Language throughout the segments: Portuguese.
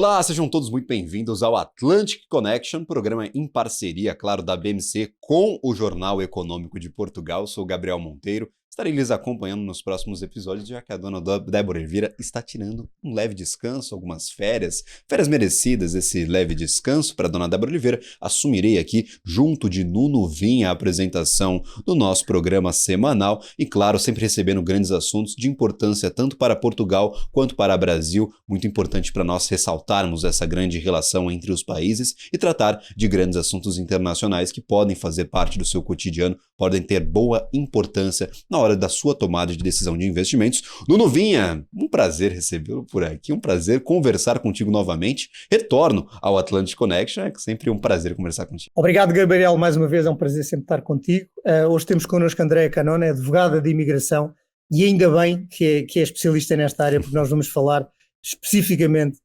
Olá, sejam todos muito bem-vindos ao Atlantic Connection, programa em parceria, claro, da BMC com o Jornal Econômico de Portugal. Sou o Gabriel Monteiro, estarei lhes acompanhando nos próximos episódios, já que a dona Débora Elvira está tirando um leve descanso, algumas férias merecidas, esse leve descanso para a dona Débora Oliveira. Assumirei aqui, junto de Nuno Vinha, a apresentação do nosso programa semanal e, claro, sempre recebendo grandes assuntos de importância tanto para Portugal quanto para o Brasil. Muito importante para nós ressaltarmos essa grande relação entre os países e tratar de grandes assuntos internacionais que podem fazer parte do seu cotidiano, podem ter boa importância na hora da sua tomada de decisão de investimentos. Nuno Vinha, um prazer recebê-lo por aqui, um prazer conversar contigo novamente. Retorno ao Atlantic Connection, é sempre um prazer conversar contigo. Obrigado, Gabriel, mais uma vez, é um prazer sempre estar contigo. Hoje temos connosco Andréa Canone, advogada de imigração, e ainda bem que é especialista nesta área, porque nós vamos falar especificamente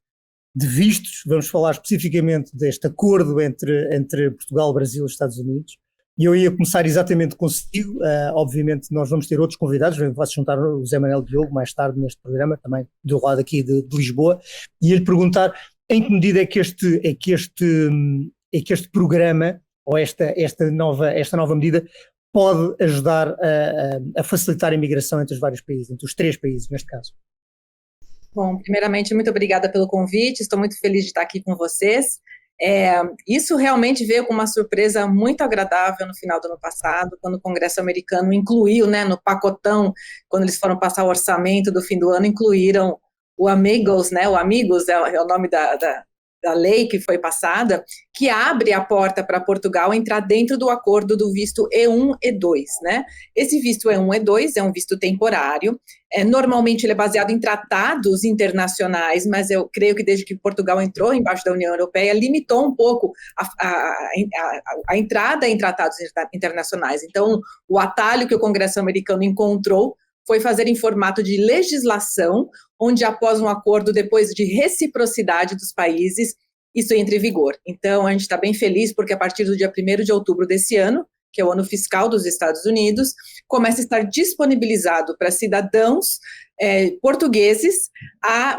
de vistos, vamos falar especificamente deste acordo entre Portugal, Brasil e Estados Unidos. E eu ia começar exatamente consigo. Obviamente nós vamos ter outros convidados, vai-se juntar o Zé Manuel Diogo mais tarde neste programa, também do lado aqui de Lisboa, e ia-lhe perguntar em que medida é que este programa, ou esta nova medida, pode ajudar a facilitar a imigração entre os vários países, entre os 3 países neste caso. Bom, primeiramente, muito obrigada pelo convite, estou muito feliz de estar aqui com vocês. Isso realmente veio com uma surpresa muito agradável no final do ano passado, quando o Congresso americano incluiu, no pacotão, quando eles foram passar o orçamento do fim do ano, incluíram o Amigos, o Amigos é o nome da lei que foi passada, que abre a porta para Portugal entrar dentro do acordo do visto E1 e 2, Esse visto E1 e 2 é um visto temporário, normalmente ele é baseado em tratados internacionais, mas eu creio que desde que Portugal entrou embaixo da União Europeia, limitou um pouco a entrada em tratados internacionais. Então, o atalho que o Congresso americano encontrou foi fazer em formato de legislação, onde após um acordo, depois de reciprocidade dos países, isso entra em vigor. Então, a gente está bem feliz porque a partir do dia 1º de outubro desse ano, que é o ano fiscal dos Estados Unidos, começa a estar disponibilizado para cidadãos portugueses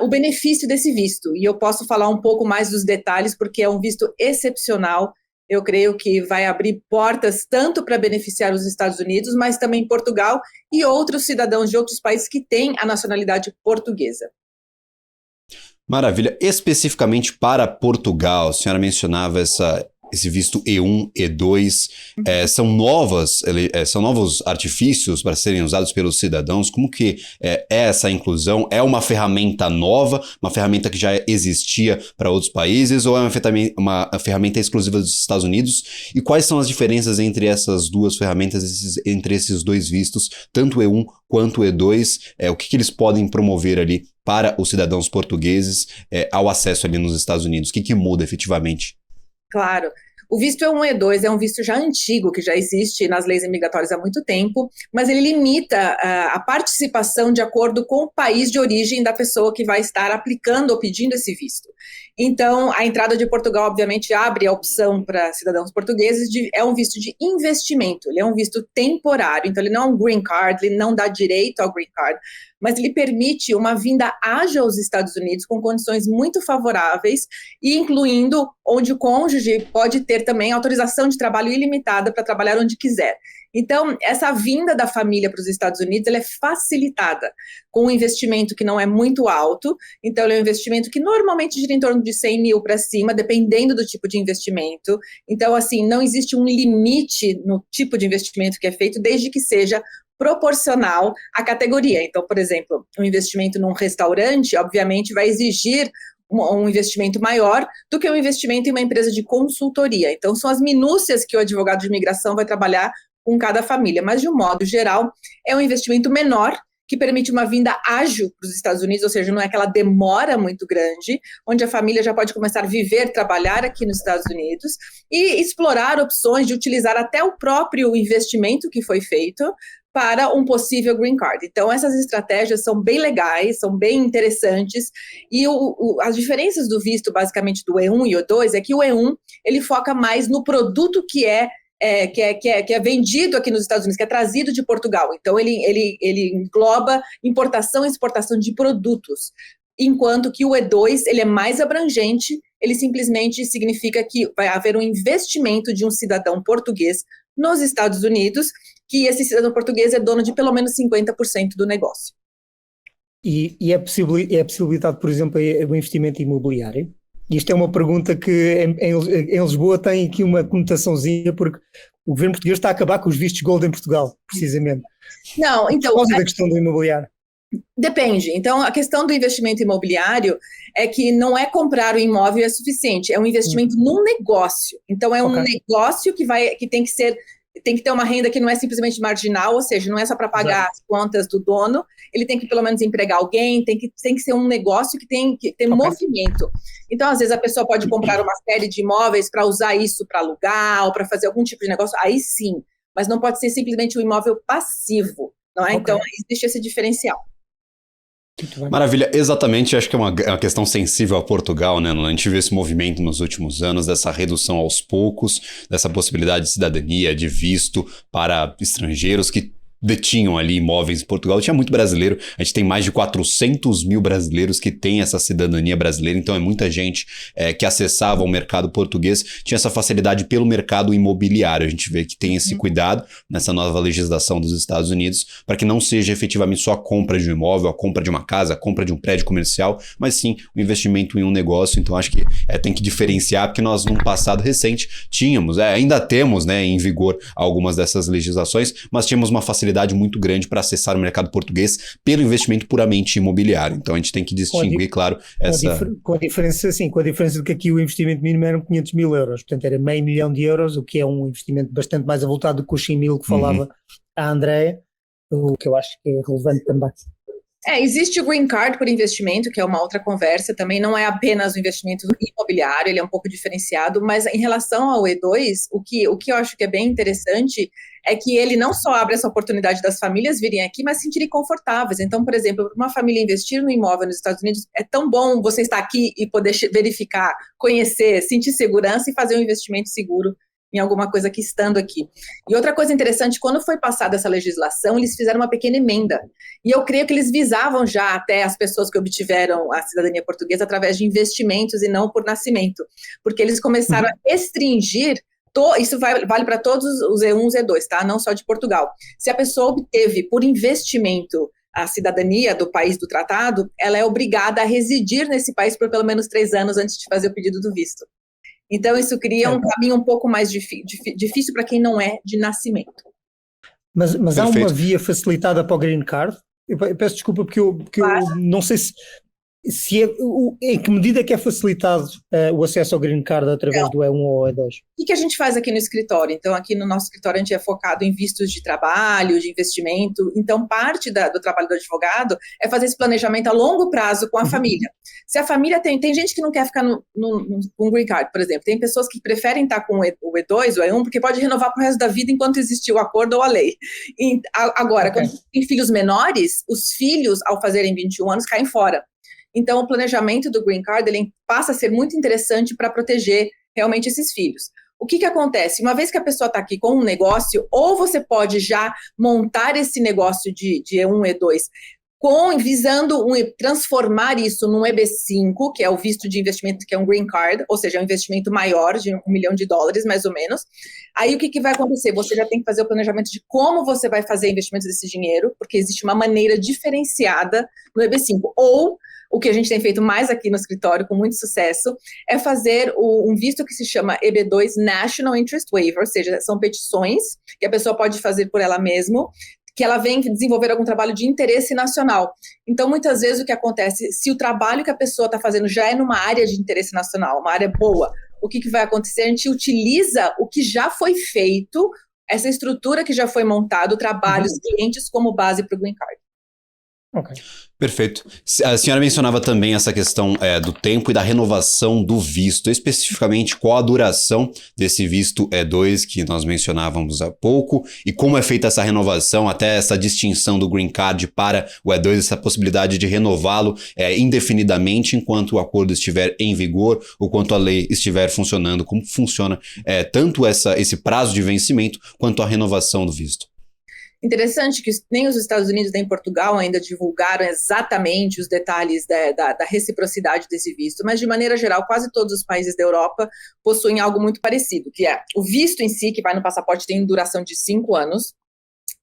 o benefício desse visto. E eu posso falar um pouco mais dos detalhes, porque é um visto excepcional. Eu creio que vai abrir portas tanto para beneficiar os Estados Unidos, mas também Portugal e outros cidadãos de outros países que têm a nacionalidade portuguesa. Maravilha. Especificamente para Portugal, a senhora mencionava esse visto E1, E2, são novos artifícios para serem usados pelos cidadãos. Como que é essa inclusão? É uma ferramenta nova, uma ferramenta que já existia para outros países, ou é uma ferramenta exclusiva dos Estados Unidos? E quais são as diferenças entre essas duas ferramentas, entre esses dois vistos, tanto o E1 quanto o E2? O que eles podem promover ali para os cidadãos portugueses ao acesso ali nos Estados Unidos? O que muda efetivamente? Claro. O visto E1 e E2 é um visto já antigo, que já existe nas leis imigratórias há muito tempo, mas ele limita a participação de acordo com o país de origem da pessoa que vai estar aplicando ou pedindo esse visto. Então, a entrada de Portugal, obviamente, abre a opção para cidadãos portugueses, é um visto de investimento, ele é um visto temporário, então ele não é um green card, ele não dá direito ao green card, mas ele permite uma vinda ágil aos Estados Unidos com condições muito favoráveis, e incluindo onde o cônjuge pode ter também autorização de trabalho ilimitada para trabalhar onde quiser. Então, essa vinda da família para os Estados Unidos, ela é facilitada com um investimento que não é muito alto. Então, ele é um investimento que normalmente gira em torno de 100 mil para cima, dependendo do tipo de investimento. Então, assim, não existe um limite no tipo de investimento que é feito, desde que seja proporcional à categoria. Então, por exemplo, um investimento num restaurante, obviamente, vai exigir um investimento maior do que um investimento em uma empresa de consultoria. Então, são as minúcias que o advogado de imigração vai trabalhar com cada família, mas de um modo geral é um investimento menor que permite uma vinda ágil para os Estados Unidos, ou seja, não é aquela demora muito grande, onde a família já pode começar a viver, trabalhar aqui nos Estados Unidos e explorar opções de utilizar até o próprio investimento que foi feito para um possível green card. Então, essas estratégias são bem legais, são bem interessantes, e as diferenças do visto, basicamente, do E1 e E2, é que o E1, ele foca mais no produto que é vendido aqui nos Estados Unidos, que é trazido de Portugal. Então, ele engloba importação e exportação de produtos. enquanto que o E2 ele é mais abrangente, ele simplesmente significa que vai haver um investimento de um cidadão português nos Estados Unidos, que esse cidadão português é dono de pelo menos 50% do negócio. E é possibilidade, por exemplo, o investimento imobiliário? Isto é uma pergunta que em Lisboa tem aqui uma conotaçãozinha, porque o governo português está a acabar com os vistos gold em Portugal, precisamente. Não, então... Por causa da questão do imobiliário. Depende. Então, a questão do investimento imobiliário é que não é comprar o imóvel é suficiente, é um investimento num negócio. Então, é um negócio que tem que ter uma renda que não é simplesmente marginal, ou seja, não é só para pagar as contas do dono, ele tem que pelo menos empregar alguém, tem que ser um negócio que tem movimento. Então, às vezes, a pessoa pode comprar uma série de imóveis para usar isso para alugar ou para fazer algum tipo de negócio, aí sim, mas não pode ser simplesmente um imóvel passivo, não é? Então, existe esse diferencial. Maravilha, exatamente, acho que é uma questão sensível a Portugal, né? A gente viu esse movimento nos últimos anos, dessa redução aos poucos, dessa possibilidade de cidadania, de visto para estrangeiros que detinham ali imóveis em Portugal. Tinha muito brasileiro, a gente tem mais de 400 mil brasileiros que têm essa cidadania brasileira, então é muita gente que acessava o mercado português, tinha essa facilidade pelo mercado imobiliário. A gente vê que tem esse cuidado nessa nova legislação dos Estados Unidos para que não seja efetivamente só a compra de um imóvel, a compra de uma casa, a compra de um prédio comercial, mas sim o investimento em um negócio. Então acho que tem que diferenciar, porque nós num passado recente tínhamos, ainda temos, né, em vigor algumas dessas legislações, mas tínhamos uma facilidade muito grande para acessar o mercado português pelo investimento puramente imobiliário. Então a gente tem que distinguir, claro, com a diferença de que aqui o investimento mínimo eram 500 mil euros, portanto era meio milhão de euros, o que é um investimento bastante mais avultado do que os 100 mil que falava a Andrea, o que eu acho que é relevante também. Existe o Green Card por investimento, que é uma outra conversa, também não é apenas o investimento imobiliário, ele é um pouco diferenciado, mas em relação ao E2, o que eu acho que é bem interessante é que ele não só abre essa oportunidade das famílias virem aqui, mas se sentirem confortáveis. Então, por exemplo, para uma família investir no imóvel nos Estados Unidos, é tão bom você estar aqui e poder verificar, conhecer, sentir segurança e fazer um investimento seguro em alguma coisa que estando aqui. E outra coisa interessante, quando foi passada essa legislação, eles fizeram uma pequena emenda. E eu creio que eles visavam já até as pessoas que obtiveram a cidadania portuguesa através de investimentos e não por nascimento. Porque eles começaram a restringir, isso vale para todos os E1 e E2, tá? Não só de Portugal. Se a pessoa obteve por investimento a cidadania do país do tratado, ela é obrigada a residir nesse país por pelo menos 3 anos antes de fazer o pedido do visto. Então, isso cria um caminho um pouco mais difícil para quem não é de nascimento. Mas há uma via facilitada para o Green Card? Eu peço desculpa porque eu não sei em que medida é que é facilitado o acesso ao Green Card através do E1 ou E2? O que a gente faz aqui no escritório? Então, aqui no nosso escritório, a gente é focado em vistos de trabalho, de investimento. Então, parte do trabalho do advogado é fazer esse planejamento a longo prazo com a família. Se a família tem gente que não quer ficar com Green Card, por exemplo. Tem pessoas que preferem estar com o E2, o E1, porque pode renovar para o resto da vida enquanto existir o acordo ou a lei. Agora, quando tem filhos menores, os filhos, ao fazerem 21 anos, caem fora. Então, o planejamento do Green Card ele passa a ser muito interessante para proteger realmente esses filhos. O que acontece? Uma vez que a pessoa está aqui com um negócio, ou você pode já montar esse negócio de E1, E2, visando transformar isso num EB5, que é o visto de investimento, que é um Green Card, ou seja, é um investimento maior, de $1 milhão, mais ou menos. Aí, o que vai acontecer? Você já tem que fazer o planejamento de como você vai fazer investimentos desse dinheiro, porque existe uma maneira diferenciada no EB5. Ou o que a gente tem feito mais aqui no escritório, com muito sucesso, é fazer um visto que se chama EB2 National Interest Waiver, ou seja, são petições que a pessoa pode fazer por ela mesma, que ela vem desenvolver algum trabalho de interesse nacional. Então, muitas vezes, o que acontece, se o trabalho que a pessoa está fazendo já é numa área de interesse nacional, uma área boa, o que vai acontecer? A gente utiliza o que já foi feito, essa estrutura que já foi montada, o trabalho, os clientes como base para o Green Card. Ok. Perfeito. A senhora mencionava também essa questão do tempo e da renovação do visto, especificamente qual a duração desse visto E2 que nós mencionávamos há pouco e como é feita essa renovação, até essa distinção do Green Card para o E2, essa possibilidade de renová-lo indefinidamente enquanto o acordo estiver em vigor ou quanto a lei estiver funcionando, como funciona tanto esse prazo de vencimento quanto a renovação do visto. Interessante que nem os Estados Unidos nem Portugal ainda divulgaram exatamente os detalhes da reciprocidade desse visto, mas de maneira geral quase todos os países da Europa possuem algo muito parecido, que é o visto em si, que vai no passaporte, tem duração de 5 anos,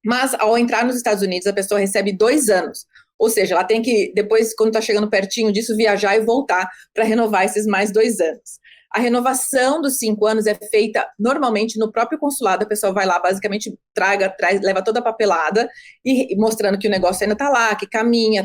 mas ao entrar nos Estados Unidos a pessoa recebe 2 anos, ou seja, ela tem que depois, quando está chegando pertinho disso, viajar e voltar para renovar esses mais 2 anos. A renovação dos 5 anos é feita normalmente no próprio consulado, a pessoa vai lá, basicamente leva toda a papelada, e mostrando que o negócio ainda está lá, que caminha,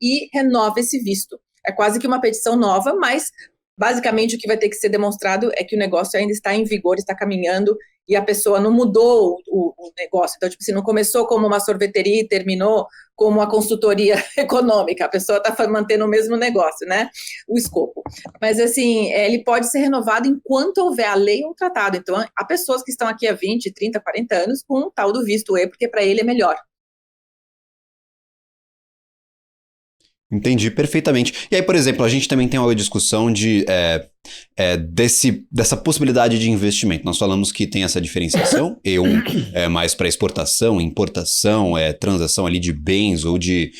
e renova esse visto. É quase que uma petição nova, mas basicamente o que vai ter que ser demonstrado é que o negócio ainda está em vigor, está caminhando, e a pessoa não mudou o negócio. Então, tipo assim, não começou como uma sorveteria e terminou como uma consultoria econômica. A pessoa está mantendo o mesmo negócio, né? O escopo. Mas, assim, ele pode ser renovado enquanto houver a lei ou o tratado. Então, há pessoas que estão aqui há 20, 30, 40 anos com o tal do visto E, porque para ele é melhor. Entendi perfeitamente. E aí, por exemplo, a gente também tem uma discussão dessa possibilidade de investimento. Nós falamos que tem essa diferenciação, E1 é mais para exportação, importação, transação ali de bens ou de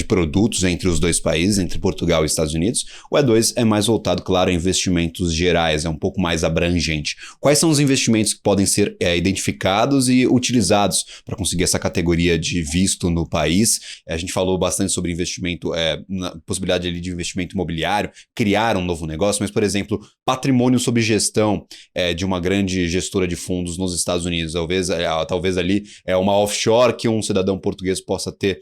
produtos entre os dois países, entre Portugal e Estados Unidos. O E2 é mais voltado, claro, a investimentos gerais, é um pouco mais abrangente. Quais são os investimentos que podem ser identificados e utilizados para conseguir essa categoria de visto no país? A gente falou bastante sobre investimento, na possibilidade ali de investimento imobiliário, criar um novo negócio, mas, por exemplo, patrimônio sob gestão de uma grande gestora de fundos nos Estados Unidos. Talvez ali uma offshore que um cidadão português possa ter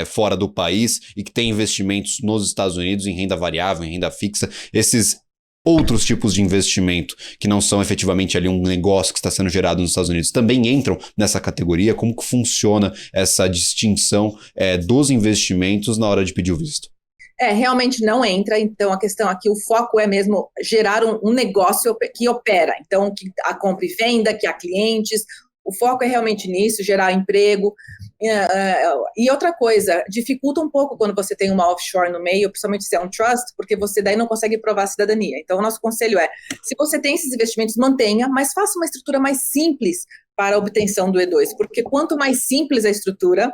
fora do país e que tem investimentos nos Estados Unidos em renda variável, em renda fixa. Esses outros tipos de investimento que não são efetivamente ali um negócio que está sendo gerado nos Estados Unidos também entram nessa categoria? Como que funciona essa distinção dos investimentos na hora de pedir o visto? Realmente não entra, então a questão aqui, o foco é mesmo gerar um negócio que opera, então que a compra e venda, que há clientes, o foco é realmente nisso, gerar emprego. E outra coisa, dificulta um pouco quando você tem uma offshore no meio, principalmente se é um trust, porque você daí não consegue provar a cidadania. Então o nosso conselho é, se você tem esses investimentos, mantenha, mas faça uma estrutura mais simples para a obtenção do E2, porque quanto mais simples a estrutura,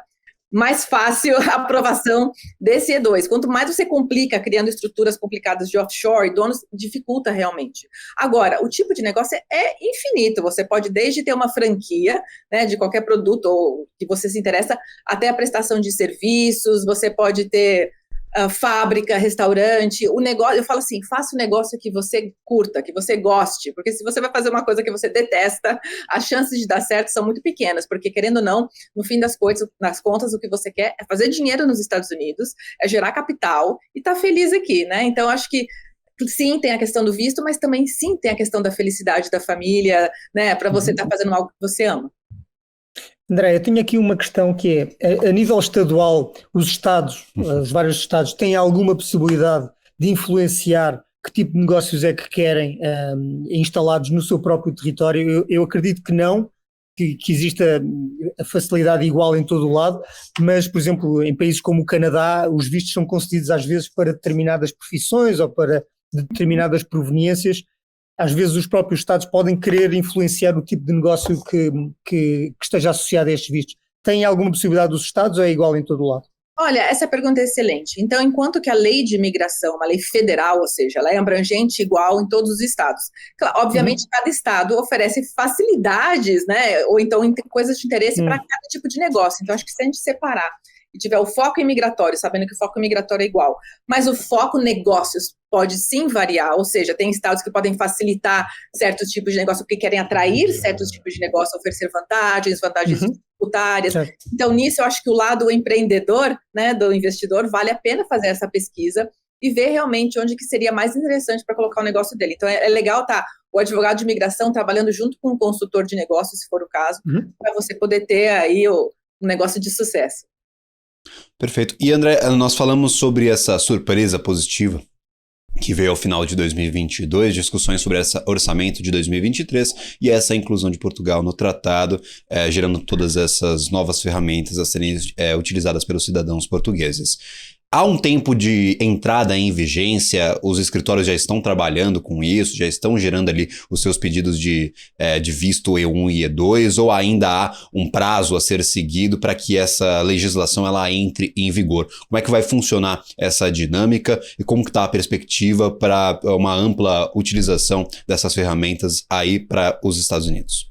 mais fácil a aprovação desse E2. Quanto mais você complica, criando estruturas complicadas de offshore, donos, dificulta realmente. Agora, o tipo de negócio é infinito. Você pode desde ter uma franquia, né, de qualquer produto ou que você se interessa, até a prestação de serviços, você pode ter fábrica, restaurante, o negócio, eu falo assim, faça um negócio que você curta, que você goste, porque se você vai fazer uma coisa que você detesta, as chances de dar certo são muito pequenas, porque querendo ou não, no fim das contas, o que você quer é fazer dinheiro nos Estados Unidos, é gerar capital e estar feliz aqui, né? Então, acho que sim, tem a questão do visto, mas também sim tem a questão da felicidade da família, né? Para você estar fazendo algo que você ama. André, eu tenho aqui uma questão que é, a nível estadual, os vários estados têm alguma possibilidade de influenciar que tipo de negócios é que querem instalados no seu próprio território? Eu acredito que não, que exista a facilidade igual em todo o lado, mas, por exemplo, em países como o Canadá, os vistos são concedidos às vezes para determinadas profissões ou para determinadas proveniências. Às vezes os próprios Estados podem querer influenciar o tipo de negócio que esteja associado a estes vistos. Tem alguma possibilidade dos Estados ou é igual em todo o lado? Olha, essa pergunta é excelente. Então, enquanto que a lei de imigração, uma lei federal, ou seja, ela é abrangente igual em todos os estados. Claro, obviamente, cada estado oferece facilidades, né, ou então coisas de interesse para cada tipo de negócio. Então, acho que se a gente separar e tiver o foco imigratório, sabendo que o foco imigratório é igual, mas o foco negócios pode sim variar, ou seja, tem estados que podem facilitar certos tipos de negócio porque querem atrair certos tipos de negócio, oferecer vantagens tributárias. Certo. Então, nisso, eu acho que o lado empreendedor, né, do investidor, vale a pena fazer essa pesquisa e ver realmente onde que seria mais interessante para colocar o negócio dele. Então, é legal o advogado de imigração trabalhando junto com o consultor de negócios, se for o caso, para você poder ter aí um negócio de sucesso. Perfeito. E André, nós falamos sobre essa surpresa positiva que veio ao final de 2022, discussões sobre esse orçamento de 2023 e essa inclusão de Portugal no tratado, gerando todas essas novas ferramentas a serem utilizadas pelos cidadãos portugueses. há um tempo de entrada em vigência, os escritórios já estão trabalhando com isso, já estão gerando ali os seus pedidos de visto E1 e E2, ou ainda há um prazo a ser seguido para que essa legislação ela entre em vigor? Como é que vai funcionar essa dinâmica e como que está a perspectiva para uma ampla utilização dessas ferramentas aí para os Estados Unidos?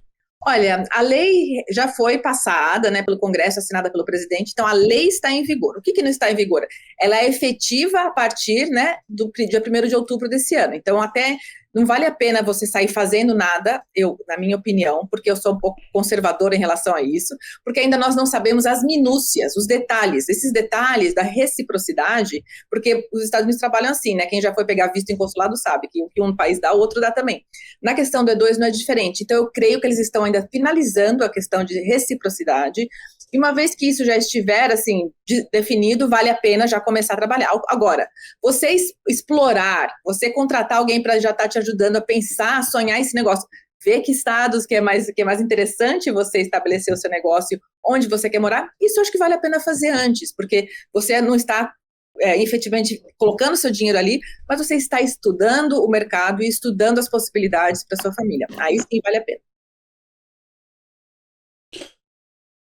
Olha, a lei já foi passada, né, pelo Congresso, assinada pelo presidente, então a lei está em vigor. O que não está em vigor? Ela é efetiva a partir, né, do dia 1º de outubro desse ano. Então, até não vale a pena você sair fazendo nada, na minha opinião, porque eu sou um pouco conservadora em relação a isso, porque ainda nós não sabemos as minúcias, os detalhes, esses detalhes da reciprocidade, porque os Estados Unidos trabalham assim, né? Quem já foi pegar visto em consulado sabe que o que um país dá, o outro dá também. Na questão do E2 não é diferente, então eu creio que eles estão ainda finalizando a questão de reciprocidade, e uma vez que isso já estiver, assim, definido, vale a pena já começar a trabalhar. Agora, você explorar, você contratar alguém para já estar te ajudando a pensar, a sonhar esse negócio, ver que estados que é mais interessante você estabelecer o seu negócio, onde você quer morar, isso eu acho que vale a pena fazer antes, porque você não está efetivamente colocando seu dinheiro ali, mas você está estudando o mercado e estudando as possibilidades para sua família. Aí sim vale a pena.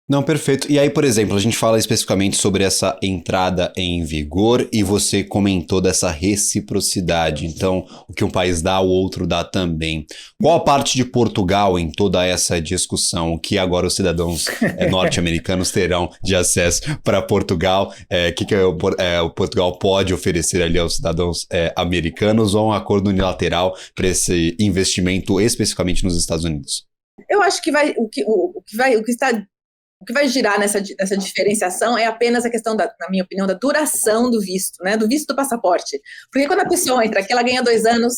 Não, perfeito. E aí, por exemplo, a gente fala especificamente sobre essa entrada em vigor e você comentou dessa reciprocidade. Então, o que um país dá, o outro dá também. Qual a parte de Portugal em toda essa discussão? O que agora os cidadãos norte-americanos terão de acesso para Portugal? O Portugal pode oferecer ali aos cidadãos americanos ou um acordo unilateral para esse investimento especificamente nos Estados Unidos? Eu acho que o que vai girar nessa diferenciação é apenas a questão, na minha opinião, da duração do visto, né? Do visto do passaporte. Porque quando a pessoa entra aqui, ela ganha 2 anos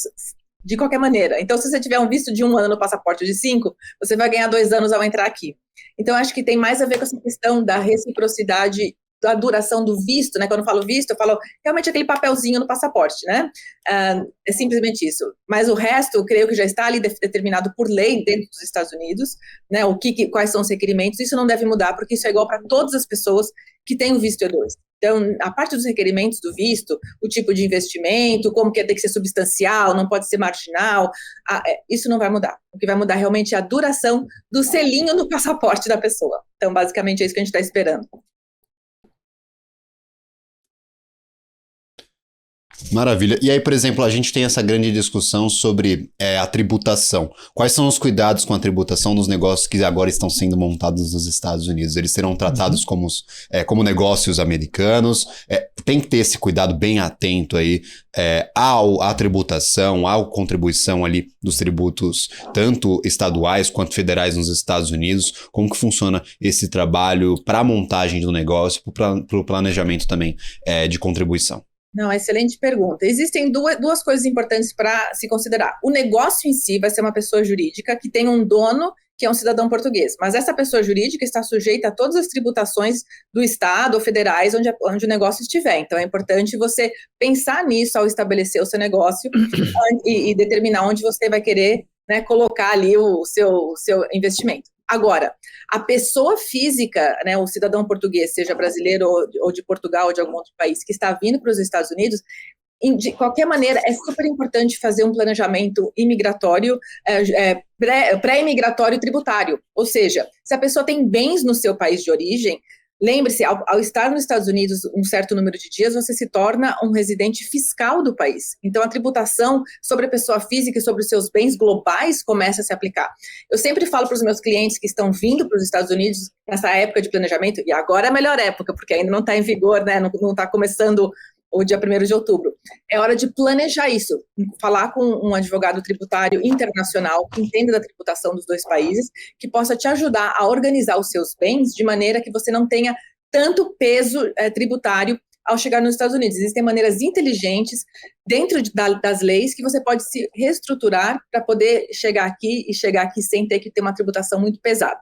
de qualquer maneira. Então, se você tiver um visto de 1 ano no passaporte de 5, você vai ganhar 2 anos ao entrar aqui. Então, acho que tem mais a ver com essa questão da reciprocidade, da duração do visto, né? Quando eu falo visto, eu falo realmente aquele papelzinho no passaporte, né? É simplesmente isso. Mas o resto, eu creio que já está ali determinado por lei dentro dos Estados Unidos, né? Quais são os requerimentos, isso não deve mudar, porque isso é igual para todas as pessoas que têm o visto E2. Então, a parte dos requerimentos do visto, o tipo de investimento, como que tem que ser substancial, não pode ser marginal, isso não vai mudar. O que vai mudar realmente é a duração do selinho no passaporte da pessoa. Então, basicamente, é isso que a gente está esperando. Maravilha. E aí, por exemplo, a gente tem essa grande discussão sobre a tributação. Quais são os cuidados com a tributação dos negócios que agora estão sendo montados nos Estados Unidos? Eles serão tratados como negócios americanos? Tem que ter esse cuidado bem atento aí à tributação, à contribuição ali dos tributos, tanto estaduais quanto federais nos Estados Unidos. Como que funciona esse trabalho para a montagem do negócio, para o planejamento também de contribuição? Não, excelente pergunta. Existem duas coisas importantes para se considerar. O negócio em si vai ser uma pessoa jurídica que tem um dono que é um cidadão português, mas essa pessoa jurídica está sujeita a todas as tributações do Estado ou federais onde o negócio estiver. Então, é importante você pensar nisso ao estabelecer o seu negócio e determinar onde você vai querer, né, colocar ali o seu investimento. Agora, a pessoa física, né, o cidadão português, seja brasileiro ou de Portugal ou de algum outro país, que está vindo para os Estados Unidos, de qualquer maneira, é super importante fazer um planejamento imigratório, pré-imigratório tributário. Ou seja, se a pessoa tem bens no seu país de origem, lembre-se, ao estar nos Estados Unidos um certo número de dias, você se torna um residente fiscal do país. Então, a tributação sobre a pessoa física e sobre os seus bens globais começa a se aplicar. Eu sempre falo para os meus clientes que estão vindo para os Estados Unidos nessa época de planejamento, e agora é a melhor época, porque ainda não está em vigor, né? Não está começando o dia 1º de outubro. É hora de planejar isso, falar com um advogado tributário internacional que entenda da tributação dos 2 países, que possa te ajudar a organizar os seus bens de maneira que você não tenha tanto peso tributário ao chegar nos Estados Unidos. Existem maneiras inteligentes dentro das leis que você pode se reestruturar para poder chegar aqui sem ter que ter uma tributação muito pesada.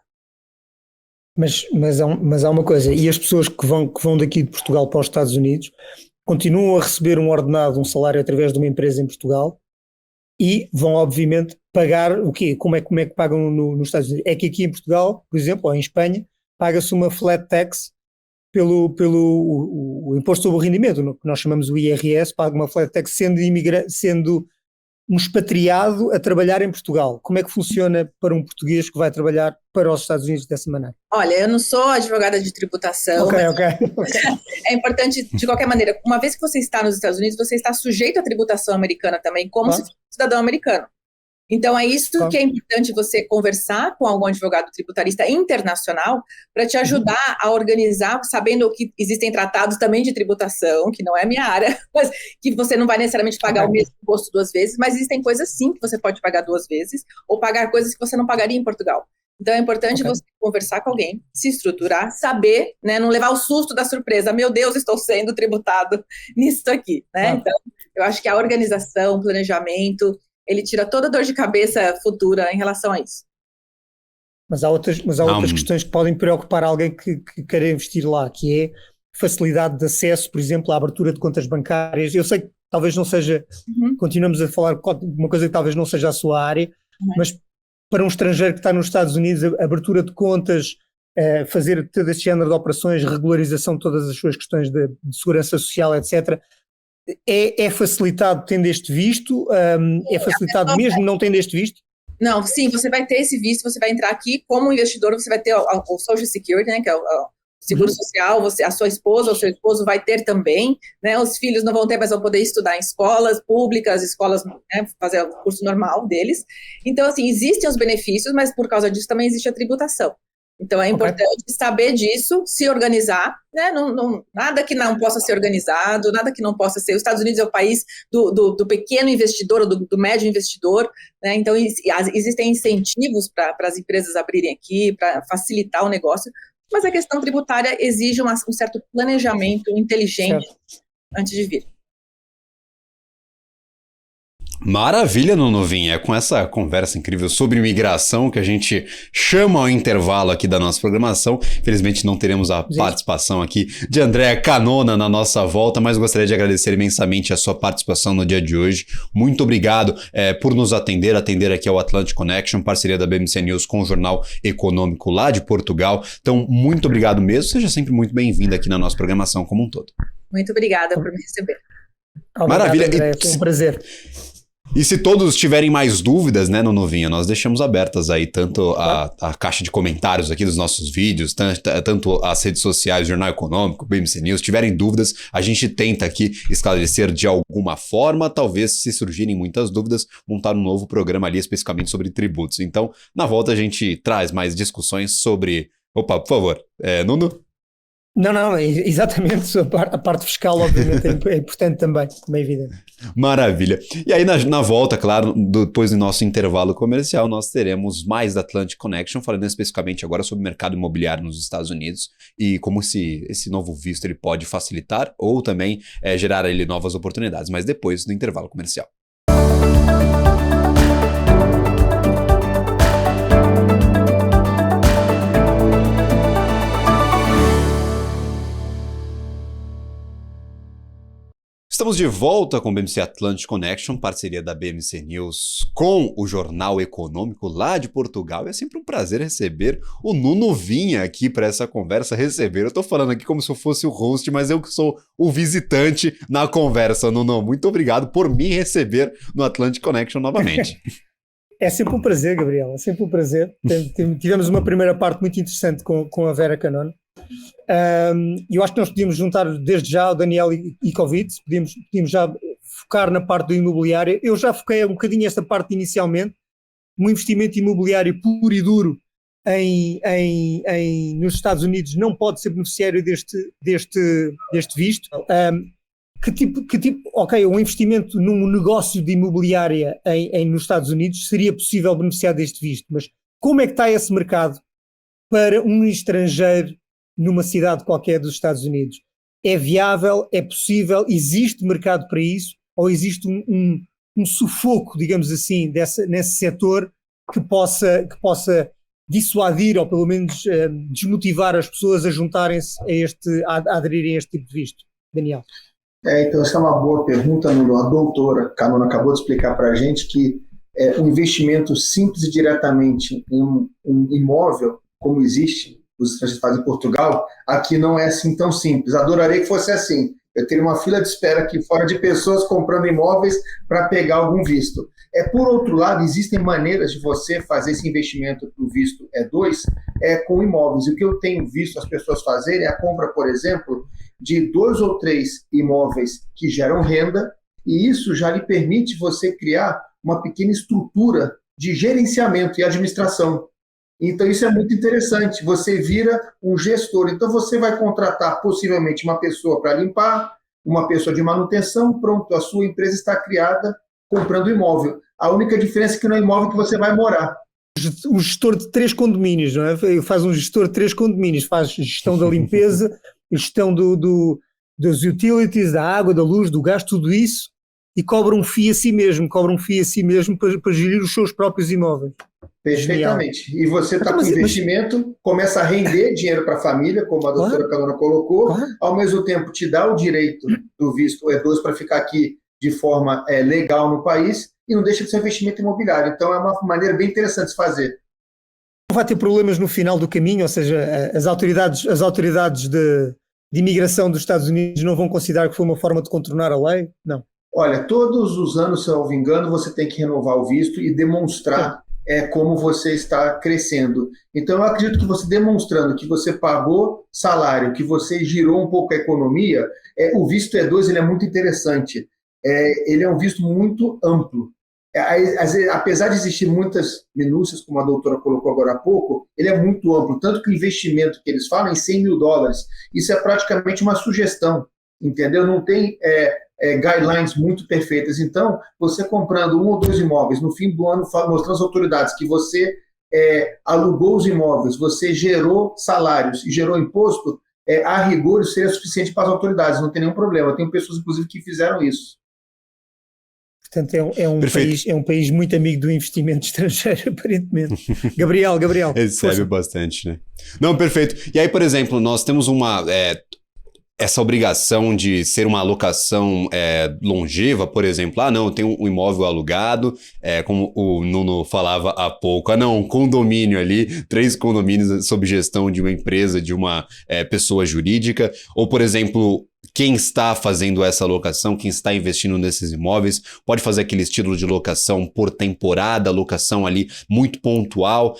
Mas há uma coisa, e as pessoas que vão daqui de Portugal para os Estados Unidos continuam a receber um ordenado, um salário através de uma empresa em Portugal e vão obviamente pagar o quê? Como é que pagam nos Estados Unidos? É que aqui em Portugal, por exemplo, ou em Espanha, paga-se uma flat tax pelo Imposto sobre o Rendimento, no que nós chamamos o IRS, paga uma flat tax sendo um expatriado a trabalhar em Portugal. Como é que funciona para um português que vai trabalhar para os Estados Unidos dessa maneira? Olha, eu não sou advogada de tributação. Ok. É importante, de qualquer maneira, uma vez que você está nos Estados Unidos, você está sujeito à tributação americana também, como se fosse cidadão americano. Então, é isso que é importante você conversar com algum advogado tributarista internacional para te ajudar a organizar, sabendo que existem tratados também de tributação, que não é a minha área, mas que você não vai necessariamente pagar o mesmo imposto 2 vezes, mas existem coisas sim que você pode pagar 2 vezes, ou pagar coisas que você não pagaria em Portugal. Então, é importante você conversar com alguém, se estruturar, saber, né, não levar o susto da surpresa, meu Deus, estou sendo tributado nisso aqui, né? Então, eu acho que a organização, o planejamento, ele tira toda a dor de cabeça futura em relação a isso. Mas há outras questões que podem preocupar alguém que quer investir lá, que é facilidade de acesso, por exemplo, à abertura de contas bancárias. Eu sei que talvez não seja, continuamos a falar de uma coisa que talvez não seja a sua área, mas para um estrangeiro que está nos Estados Unidos, a abertura de contas, fazer todo esse género de operações, regularização de todas as suas questões de segurança social, etc., é facilitado tendo este visto? É facilitado mesmo não tendo este visto? Não, sim, você vai ter esse visto, você vai entrar aqui como investidor, você vai ter o Social Security, né, que é o seguro social, a sua esposa ou seu esposo vai ter também, né, os filhos não vão ter, mas vão poder estudar em escolas públicas, escolas, né, fazer o curso normal deles. Então, assim, existem os benefícios, mas por causa disso também existe a tributação. Então, é importante saber disso, se organizar, né? Nada que não possa ser organizado, nada que não possa ser. Os Estados Unidos é o país do pequeno investidor, ou do médio investidor, né? Então, existem incentivos para as empresas abrirem aqui, para facilitar o negócio, mas a questão tributária exige um certo planejamento inteligente antes de vir. Maravilha, Nunovinha, é com essa conversa incrível sobre imigração que a gente chama ao intervalo aqui da nossa programação. Infelizmente não teremos a participação aqui de Andréa Canona na nossa volta, mas gostaria de agradecer imensamente a sua participação no dia de hoje. Muito obrigado por nos atender aqui ao Atlantic Connection, parceria da BMC News com o Jornal Econômico lá de Portugal. Então, muito obrigado mesmo, seja sempre muito bem-vinda aqui na nossa programação como um todo. Muito obrigada por me receber. Maravilha. André, foi um prazer. E se todos tiverem mais dúvidas, né, Nunovinha, nós deixamos abertas aí tanto a caixa de comentários aqui dos nossos vídeos, tanto as redes sociais, Jornal Econômico, BMC News, tiverem dúvidas, a gente tenta aqui esclarecer de alguma forma, talvez se surgirem muitas dúvidas, montar um novo programa ali especificamente sobre tributos. Então, na volta a gente traz mais discussões sobre... Opa, por favor, Nuno? Não, exatamente, a parte fiscal obviamente é importante também, como é evidente. Maravilha. E aí na volta, claro, depois do nosso intervalo comercial, nós teremos mais da Atlantic Connection, falando especificamente agora sobre o mercado imobiliário nos Estados Unidos e como esse novo visto ele pode facilitar ou também gerar ele novas oportunidades, mas depois do intervalo comercial. Estamos de volta com o BMC Atlantic Connection, parceria da BMC News com o Jornal Econômico lá de Portugal. E é sempre um prazer receber o Nunovinha aqui para essa conversa. Eu tô falando aqui como se eu fosse o host, mas eu que sou o visitante na conversa, Nuno. Muito obrigado por me receber no Atlantic Connection novamente. É sempre um prazer, Gabriel, é sempre um prazer. Tivemos uma primeira parte muito interessante com a Vera Canone. Eu acho que nós podíamos juntar desde já o Daniel Icovitz, podíamos já focar na parte do imobiliário. Eu já foquei um bocadinho esta parte inicialmente, um investimento imobiliário puro e duro nos Estados Unidos não pode ser beneficiário deste visto. Que tipo, ok, um investimento num negócio de imobiliária nos Estados Unidos seria possível beneficiar deste visto, mas como é que está esse mercado para um estrangeiro numa cidade qualquer dos Estados Unidos? É viável? É possível? Existe mercado para isso? Ou existe um sufoco, digamos assim, nesse setor que possa dissuadir ou pelo menos desmotivar as pessoas a juntarem-se a aderirem a este tipo de visto? Daniel? Então essa é uma boa pergunta, Nuno. A doutora Canona acabou de explicar para a gente que um investimento simples e diretamente em um imóvel, como existe os estrangeiros fazem em Portugal, aqui não é assim tão simples. Adoraria que fosse assim. Eu teria uma fila de espera aqui fora de pessoas comprando imóveis para pegar algum visto. Por outro lado, existem maneiras de você fazer esse investimento para o visto E2 com imóveis. E o que eu tenho visto as pessoas fazerem é a compra, por exemplo, de 2 ou 3 imóveis que geram renda, e isso já lhe permite você criar uma pequena estrutura de gerenciamento e administração. Então, isso é muito interessante. Você vira um gestor. Então, você vai contratar possivelmente uma pessoa para limpar, uma pessoa de manutenção, pronto, a sua empresa está criada comprando imóvel. A única diferença é que não é imóvel que você vai morar. Um gestor de 3 condomínios, não é? Faz um gestor de 3 condomínios, faz gestão da limpeza, gestão dos utilities, da água, da luz, do gás, tudo isso, e cobra um FII a si mesmo, para gerir os seus próprios imóveis. Perfeitamente. Genial. E você está com investimento, começa a render dinheiro para a família, como a doutora Canona colocou, ao mesmo tempo te dá o direito do visto E2 para ficar aqui de forma legal no país, e não deixa de ser um investimento imobiliário. Então é uma maneira bem interessante de se fazer. Não vai ter problemas no final do caminho, ou seja, as autoridades de imigração dos Estados Unidos não vão considerar que foi uma forma de contornar a lei? Não. Olha, todos os anos, se eu não me engano, você tem que renovar o visto e demonstrar como você está crescendo. Então, eu acredito que você demonstrando que você pagou salário, que você girou um pouco a economia, o visto E2 ele é muito interessante. Ele é um visto muito amplo. Apesar de existir muitas minúcias, como a doutora colocou agora há pouco, ele é muito amplo, tanto que o investimento que eles falam é em $100 mil. Isso é praticamente uma sugestão, entendeu? Não tem guidelines muito perfeitas. Então, você comprando 1 ou 2 imóveis, no fim do ano, mostrando às autoridades que você alugou os imóveis, você gerou salários e gerou imposto, a rigor isso seria suficiente para as autoridades, não tem nenhum problema. Tem pessoas, inclusive, que fizeram isso. Portanto, é um país muito amigo do investimento estrangeiro, aparentemente. Gabriel. Recebe bastante, né? Não, perfeito. E aí, por exemplo, nós temos essa obrigação de ser uma alocação longeva, por exemplo. Não, eu tenho um imóvel alugado, como o Nuno falava há pouco. Um condomínio ali, 3 condomínios sob gestão de uma empresa, de uma pessoa jurídica. Ou, por exemplo, quem está fazendo essa alocação, quem está investindo nesses imóveis, pode fazer aquele estilo de locação por temporada, locação ali muito pontual,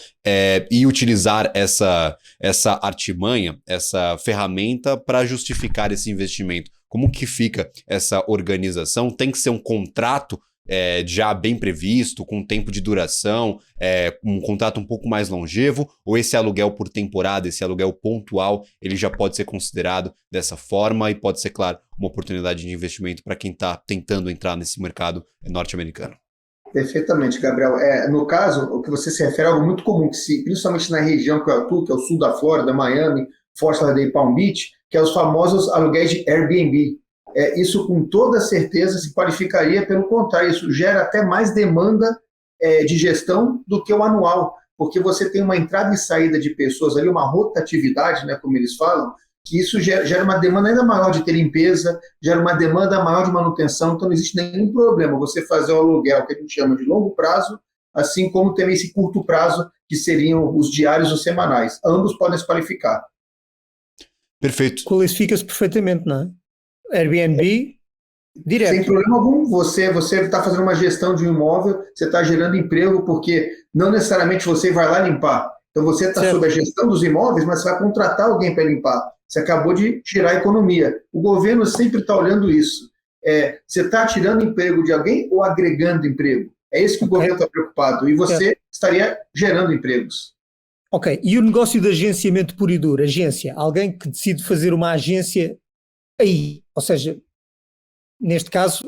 e utilizar essa artimanha, essa ferramenta para justificar esse investimento. Como que fica essa organização? Tem que ser um contrato já bem previsto, com tempo de duração, um contrato um pouco mais longevo, ou esse aluguel por temporada, esse aluguel pontual, ele já pode ser considerado dessa forma e pode ser, claro, uma oportunidade de investimento para quem está tentando entrar nesse mercado norte-americano? Perfeitamente, Gabriel. No caso, o que você se refere é algo muito comum, principalmente na região que eu atuo, que é o sul da Flórida, Miami, Fort Lauderdale, Palm Beach, que é os famosos aluguéis de Airbnb. Isso com toda certeza se qualificaria, pelo contrário, isso gera até mais demanda de gestão do que o anual, porque você tem uma entrada e saída de pessoas ali, uma rotatividade, né, como eles falam, que isso gera uma demanda ainda maior de ter limpeza, gera uma demanda maior de manutenção, então não existe nenhum problema você fazer o aluguel que a gente chama de longo prazo, assim como também esse curto prazo, que seriam os diários ou semanais. Ambos podem se qualificar. Perfeito. Qualifica-se perfeitamente, não é? Airbnb, direto. Sem problema algum, você está fazendo uma gestão de um imóvel, você está gerando emprego, porque não necessariamente você vai lá limpar. Então você está sob a gestão dos imóveis, mas você vai contratar alguém para limpar. Você acabou de tirar a economia. O governo sempre está olhando isso. Você está tirando emprego de alguém ou agregando emprego? É isso que o governo está preocupado. E você estaria gerando empregos. Ok. E o negócio de agenciamento puro e duro? Agência. Alguém que decide fazer uma agência aí. Ou seja, neste caso,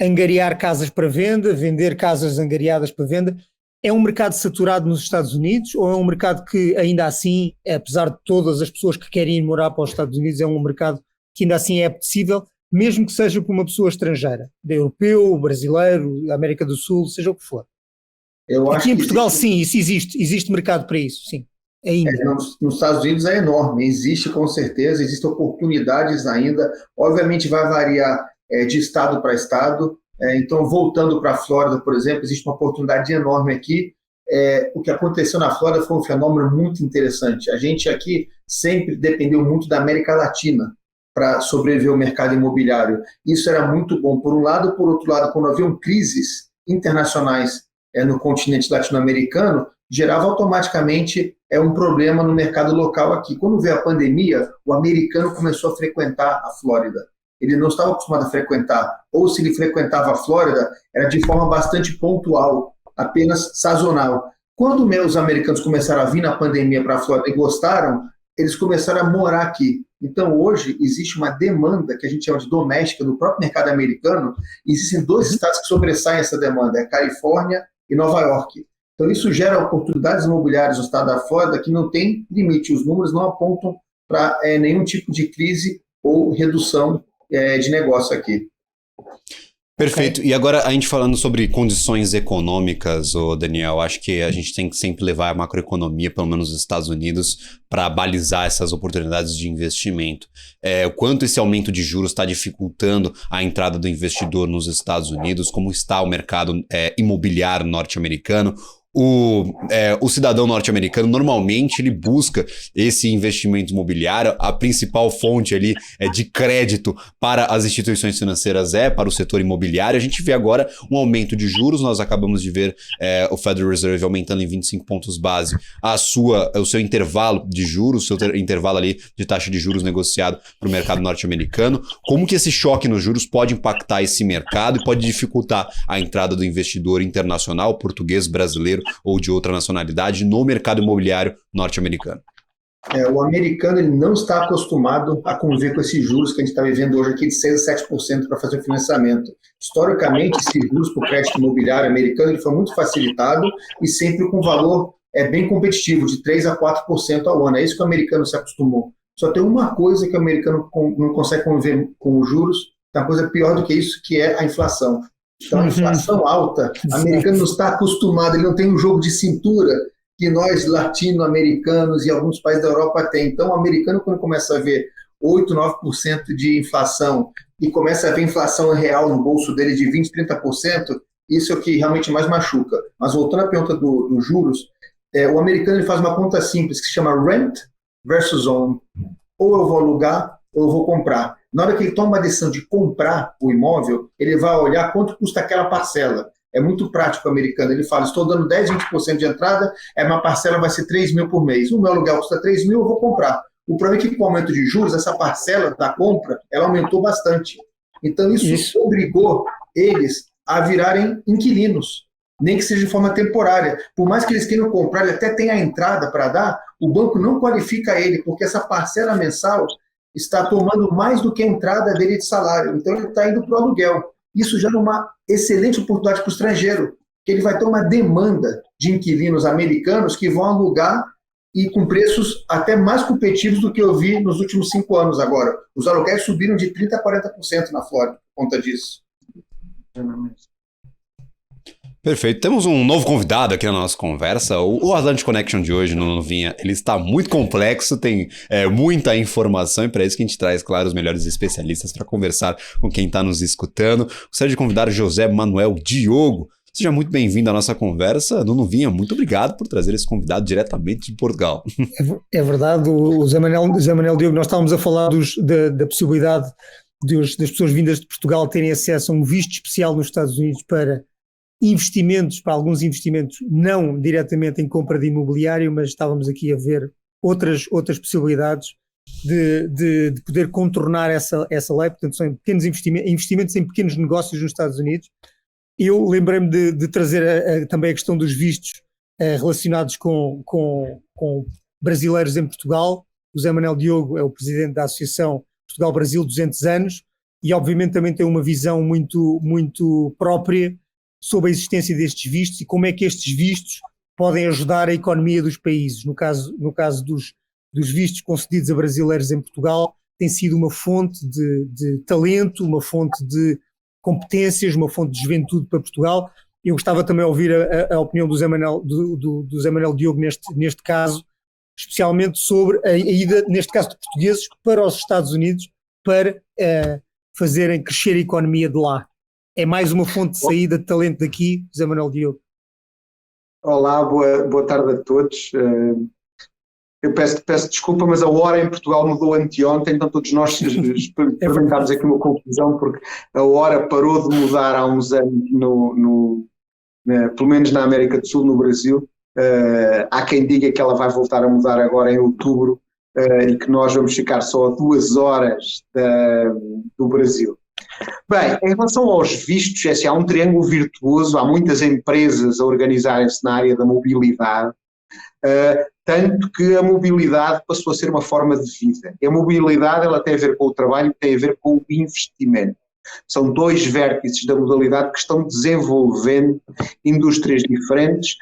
angariar casas para venda, vender casas angariadas para venda. É um mercado saturado nos Estados Unidos ou é um mercado que ainda assim, apesar de todas as pessoas que querem ir morar para os Estados Unidos, é um mercado que ainda assim é apetecível, mesmo que seja por uma pessoa estrangeira, europeu, brasileiro, América do Sul, seja o que for? Aqui em Portugal sim, isso existe mercado para isso, sim. Ainda. Nos Estados Unidos é enorme, existe com certeza, existem oportunidades ainda, obviamente vai variar de estado para estado. Então, voltando para a Flórida, por exemplo, existe uma oportunidade enorme aqui, o que aconteceu na Flórida foi um fenômeno muito interessante. A gente aqui sempre dependeu muito da América Latina para sobreviver ao mercado imobiliário. Isso era muito bom, por um lado. Por outro lado, quando haviam crises internacionais no continente latino-americano, gerava automaticamente um problema no mercado local aqui. Quando veio a pandemia, o americano começou a frequentar a Flórida. Ele não estava acostumado a frequentar, ou se ele frequentava a Flórida, era de forma bastante pontual, apenas sazonal. Quando os americanos começaram a vir na pandemia para a Flórida e gostaram, eles começaram a morar aqui. Então, hoje, existe uma demanda que a gente chama de doméstica do próprio mercado americano. Existem 2 estados que sobressaem essa demanda, Califórnia e Nova York. Então, isso gera oportunidades imobiliárias no estado da Flórida que não tem limite. Os números não apontam para nenhum tipo de crise ou redução de negócio aqui. Perfeito. E agora a gente falando sobre condições econômicas, Daniel, acho que a gente tem que sempre levar a macroeconomia, pelo menos nos Estados Unidos, para balizar essas oportunidades de investimento. O quanto esse aumento de juros está dificultando a entrada do investidor nos Estados Unidos, como está o mercado imobiliário norte-americano. O cidadão norte-americano, normalmente, ele busca esse investimento imobiliário. A principal fonte ali de crédito para as instituições financeiras para o setor imobiliário. A gente vê agora um aumento de juros. Nós acabamos de ver o Federal Reserve aumentando em 25 pontos base o seu intervalo de juros, o seu intervalo ali de taxa de juros negociado para o mercado norte-americano. Como que esse choque nos juros pode impactar esse mercado e pode dificultar a entrada do investidor internacional, português, brasileiro ou de outra nacionalidade no mercado imobiliário norte-americano? O americano ele não está acostumado a conviver com esses juros que a gente está vivendo hoje aqui de 6 a 7% para fazer o financiamento. Historicamente, esses juros para o crédito imobiliário americano ele foi muito facilitado e sempre com valor bem competitivo, de 3 a 4% ao ano. É isso que o americano se acostumou. Só tem uma coisa que o americano não consegue conviver com os juros, tem uma coisa pior do que isso, que é a inflação. Então, a inflação alta, o americano não está acostumado, ele não tem um jogo de cintura que nós, latino-americanos e alguns países da Europa, têm. Então, o americano, quando começa a ver 8, 9% de inflação e começa a ver inflação real no bolso dele de 20, 30%, isso é o que realmente mais machuca. Mas voltando à pergunta dos juros, o americano ele faz uma conta simples que se chama rent versus own. Ou eu vou alugar ou eu vou comprar. Na hora que ele toma a decisão de comprar o imóvel, ele vai olhar quanto custa aquela parcela. É muito prático o americano. Ele fala, estou dando 10, 20% de entrada, uma parcela vai ser 3 mil por mês. O meu aluguel custa 3 mil, eu vou comprar. O problema é que com o aumento de juros, essa parcela da compra, ela aumentou bastante. Então isso obrigou eles a virarem inquilinos, nem que seja de forma temporária. Por mais que eles queiram comprar, ele até tem a entrada para dar, o banco não qualifica ele, porque essa parcela mensal está tomando mais do que a entrada dele de salário. Então, ele está indo para o aluguel. Isso já é uma excelente oportunidade para o estrangeiro, que ele vai ter uma demanda de inquilinos americanos que vão alugar e com preços até mais competitivos do que eu vi nos últimos 5 anos agora. Os aluguéis subiram de 30% a 40% na Flórida por conta disso. Perfeito. Temos um novo convidado aqui na nossa conversa. O Atlantic Connection de hoje, no Novinha, ele está muito complexo, tem muita informação e para isso que a gente traz, claro, os melhores especialistas para conversar com quem está nos escutando. Gostaria de convidar o José Manuel Diogo. Seja muito bem-vindo à nossa conversa. No Novinha, muito obrigado por trazer esse convidado diretamente de Portugal. É verdade, o Zé Manuel Diogo, nós estávamos a falar da possibilidade das pessoas vindas de Portugal terem acesso a um visto especial nos Estados Unidos para alguns investimentos, não diretamente em compra de imobiliário, mas estávamos aqui a ver outras possibilidades de poder contornar essa lei. Portanto, são pequenos investimentos em pequenos negócios nos Estados Unidos. Eu lembrei-me de trazer também a questão dos vistos relacionados com brasileiros em Portugal. O Zé Manuel Diogo é o presidente da Associação Portugal-Brasil 200 anos e obviamente também tem uma visão muito, muito própria sobre a existência destes vistos e como é que estes vistos podem ajudar a economia dos países. No caso dos vistos concedidos a brasileiros em Portugal, tem sido uma fonte de talento, uma fonte de competências, uma fonte de juventude para Portugal. Eu gostava também de ouvir a opinião do Zé Manuel Diogo neste caso, especialmente sobre a ida, neste caso de portugueses, para os Estados Unidos para fazerem crescer a economia de lá. É mais uma fonte de saída de talento daqui, Zé Manuel Diogo. Olá, boa tarde a todos. Eu peço desculpa, mas a hora em Portugal mudou anteontem, então todos nós experimentámos aqui uma confusão, porque a hora parou de mudar há uns anos, pelo menos na América do Sul, no Brasil. Há quem diga que ela vai voltar a mudar agora em outubro e que nós vamos ficar só a 2 horas do Brasil. Bem, em relação aos vistos, há um triângulo virtuoso, há muitas empresas a organizarem-se na área da mobilidade, tanto que a mobilidade passou a ser uma forma de vida. E a mobilidade ela tem a ver com o trabalho e tem a ver com o investimento. São 2 vértices da modalidade que estão desenvolvendo indústrias diferentes,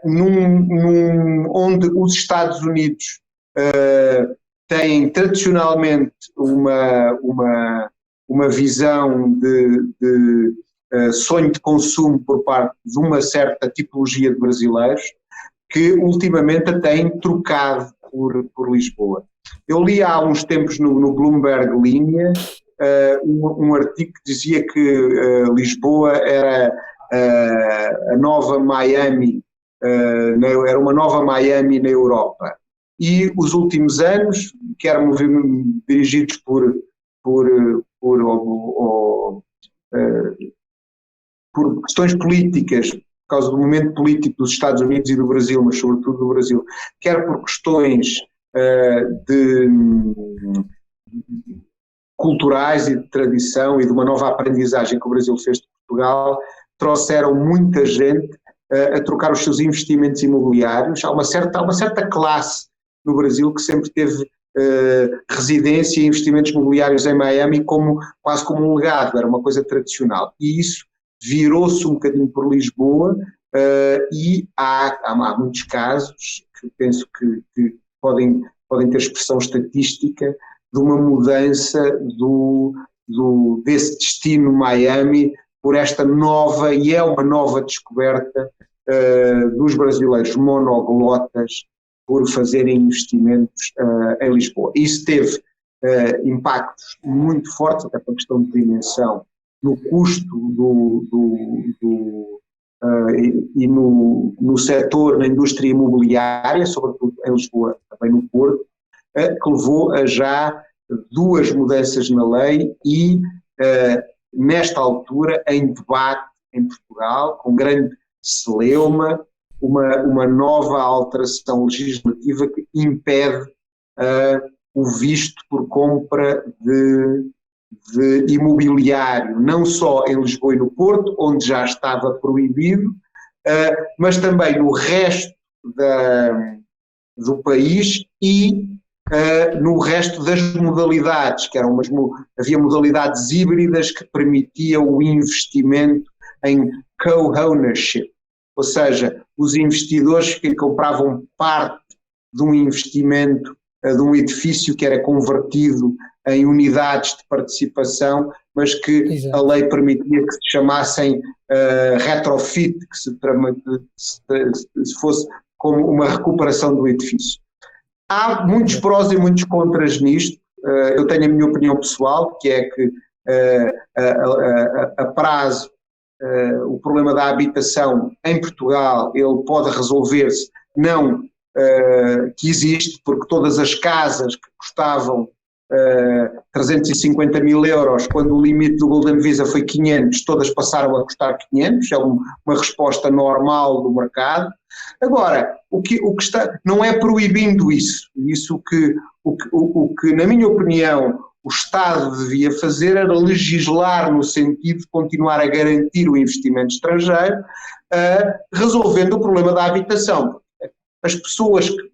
onde os Estados Unidos têm tradicionalmente uma visão de sonho de consumo por parte de uma certa tipologia de brasileiros que ultimamente a têm trocado por Lisboa. Eu li há uns tempos no Bloomberg Linha um artigo que dizia que Lisboa era a nova Miami, era uma nova Miami na Europa. E os últimos anos, que eram dirigidos por questões políticas, por causa do momento político dos Estados Unidos e do Brasil, mas sobretudo do Brasil, quer por questões culturais e de tradição e de uma nova aprendizagem que o Brasil fez de Portugal, trouxeram muita gente a trocar os seus investimentos imobiliários. Há uma certa classe no Brasil que sempre teve residência e investimentos imobiliários em Miami quase como um legado, era uma coisa tradicional. E isso virou-se um bocadinho por Lisboa e há muitos casos que penso que podem ter expressão estatística de uma mudança desse destino Miami por esta nova, e é uma nova descoberta dos brasileiros monoglotas por fazerem investimentos em Lisboa. Isso teve impactos muito fortes, até por questão de dimensão, no custo e no setor, na indústria imobiliária, sobretudo em Lisboa, também no Porto, que levou a já 2 mudanças na lei e, nesta altura, em debate em Portugal, com grande celeuma, uma nova alteração legislativa que impede o visto por compra de imobiliário, não só em Lisboa e no Porto, onde já estava proibido, mas também no resto do país e no resto das modalidades, que havia modalidades híbridas que permitiam o investimento em co-ownership, ou seja, os investidores que compravam parte de um investimento de um edifício que era convertido em unidades de participação, mas que Exato. A lei permitia que se chamassem retrofit, que se fosse como uma recuperação do edifício. Há muitos prós e muitos contras nisto. Eu tenho a minha opinião pessoal, que é que a prazo o problema da habitação em Portugal ele pode resolver-se, não que existe, porque todas as casas que custavam 350 mil euros, quando o limite do Golden Visa foi 500, todas passaram a custar 500, é uma resposta normal do mercado. Agora, o que está, não é proibindo isso o que na minha opinião o Estado devia fazer era legislar no sentido de continuar a garantir o investimento estrangeiro, resolvendo o problema da habitação. As pessoas que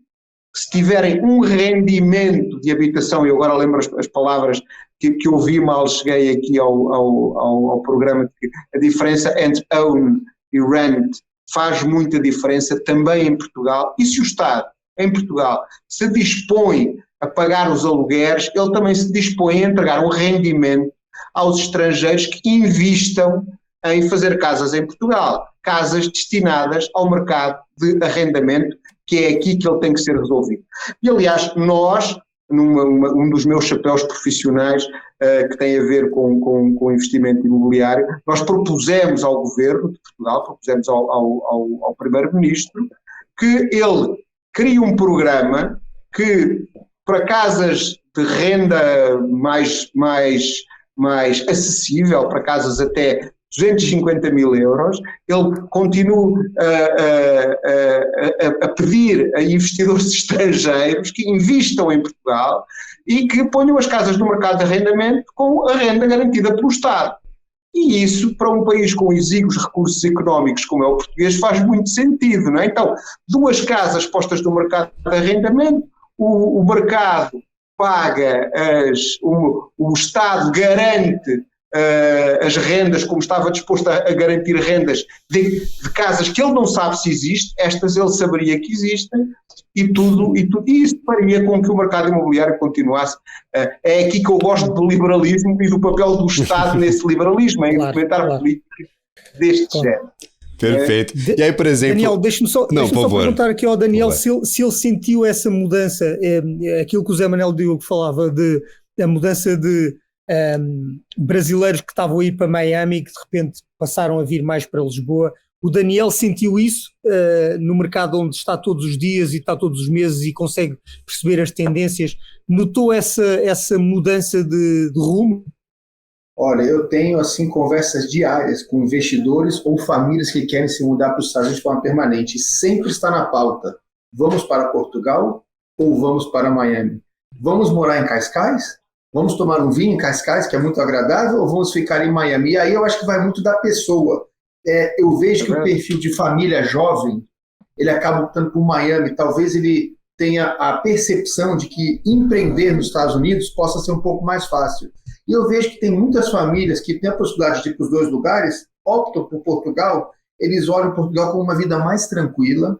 se tiverem um rendimento de habitação, eu agora lembro as palavras que ouvi mal cheguei aqui ao programa, que a diferença entre own e rent faz muita diferença também em Portugal, e se o Estado em Portugal se dispõe a pagar os alugueres, ele também se dispõe a entregar um rendimento aos estrangeiros que investam em fazer casas em Portugal, casas destinadas ao mercado de arrendamento, que é aqui que ele tem que ser resolvido. E aliás, nós um dos meus chapéus profissionais que tem a ver com investimento imobiliário. Nós propusemos ao Governo de Portugal, propusemos ao Primeiro-Ministro, que ele crie um programa que, para casas de renda mais acessível, para casas até 250 mil euros, ele continua a pedir a investidores estrangeiros que investam em Portugal e que ponham as casas no mercado de arrendamento com a renda garantida pelo Estado. E isso, para um país com exíguos recursos económicos como é o português, faz muito sentido, não é? Então, 2 casas postas no mercado de arrendamento, o mercado paga, o Estado garante as rendas, como estava disposto a garantir rendas de casas que ele não sabe se existe, estas ele saberia que existem, e isso faria com que o mercado imobiliário continuasse. É aqui que eu gosto do liberalismo e do papel do Estado nesse liberalismo, em implementar políticas deste género. Perfeito. E aí, por exemplo... Daniel, deixa-me só perguntar aqui ao Daniel se ele sentiu essa mudança, aquilo que o Zé Manuel Diogo falava, a mudança de brasileiros que estavam a ir para Miami e que de repente passaram a vir mais para Lisboa. O Daniel sentiu isso no mercado onde está todos os dias e está todos os meses e consegue perceber as tendências. Notou essa mudança de rumo? Olha, eu tenho assim conversas diárias com investidores ou famílias que querem se mudar para os Estados Unidos de forma permanente. Sempre está na pauta: vamos para Portugal ou vamos para Miami? Vamos morar em Cascais? Vamos tomar um vinho em Cascais, que é muito agradável, ou vamos ficar em Miami? E aí eu acho que vai muito da pessoa. Eu vejo que o perfil de família jovem, ele acaba optando por Miami. Talvez ele tenha a percepção de que empreender nos Estados Unidos possa ser um pouco mais fácil. E eu vejo que tem muitas famílias que têm a possibilidade de ir para os 2 lugares, optam por Portugal, eles olham Portugal como uma vida mais tranquila.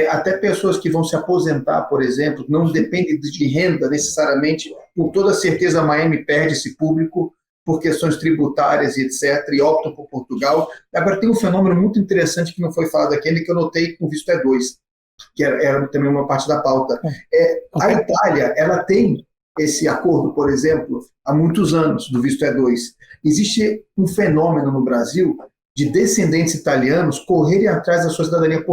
Até pessoas que vão se aposentar, por exemplo, não dependem de renda necessariamente, com toda certeza Miami perde esse público por questões tributárias e etc, e optam por Portugal. Agora tem um fenômeno muito interessante que não foi falado aqui, que eu notei com o visto E2, que era também uma parte da pauta. A Itália, ela tem esse acordo, por exemplo, há muitos anos, do visto E2. Existe um fenômeno no Brasil de descendentes italianos correrem atrás da sua cidadania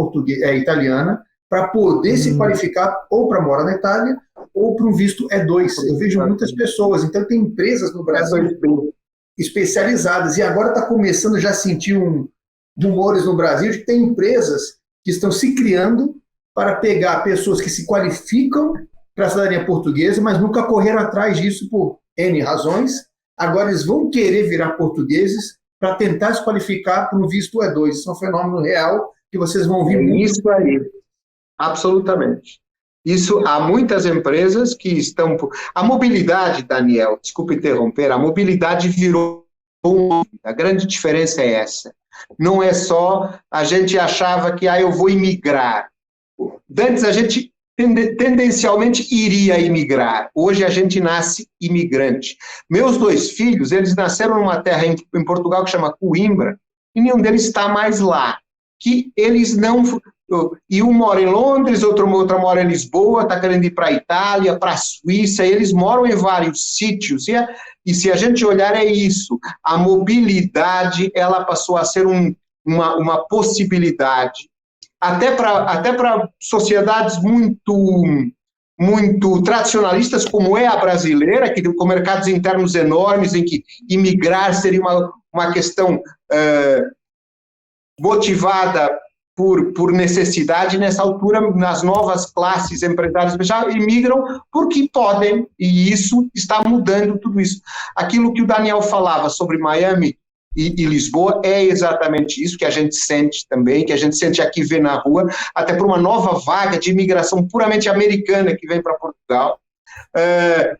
italiana para poder se qualificar ou para morar na Itália ou para um visto E2. Eu vejo muitas pessoas. Então, tem empresas no Brasil especializadas. E agora está começando já a sentir rumores no Brasil de que tem empresas que estão se criando para pegar pessoas que se qualificam para a cidadania portuguesa, mas nunca correram atrás disso por N razões. Agora eles vão querer virar portugueses para tentar se qualificar para um visto E2. Isso é um fenômeno real que vocês vão ouvir muito. Isso aí, absolutamente. Isso, há muitas empresas que estão... A mobilidade, Daniel, desculpa interromper, a mobilidade virou... A grande diferença é essa. Não é só a gente achava que eu vou imigrar. Antes a gente tendencialmente iria imigrar. Hoje a gente nasce imigrante. Meus 2 filhos, eles nasceram numa terra em Portugal que chama Coimbra, e nenhum deles está mais lá. Que eles não... E um mora em Londres, outra mora em Lisboa, está querendo ir para a Itália, para a Suíça, eles moram em vários sítios. E se a gente olhar, é isso. A mobilidade, ela passou a ser uma possibilidade. Até para sociedades muito tradicionalistas, como é a brasileira, com mercados internos enormes, em que imigrar seria uma questão motivada por necessidade. Nessa altura, nas novas classes empresárias já imigram porque podem, e isso está mudando tudo isso. Aquilo que o Daniel falava sobre Miami e Lisboa é exatamente isso que a gente sente também, que a gente sente aqui, vê na rua, até por uma nova vaga de imigração puramente americana que vem para Portugal,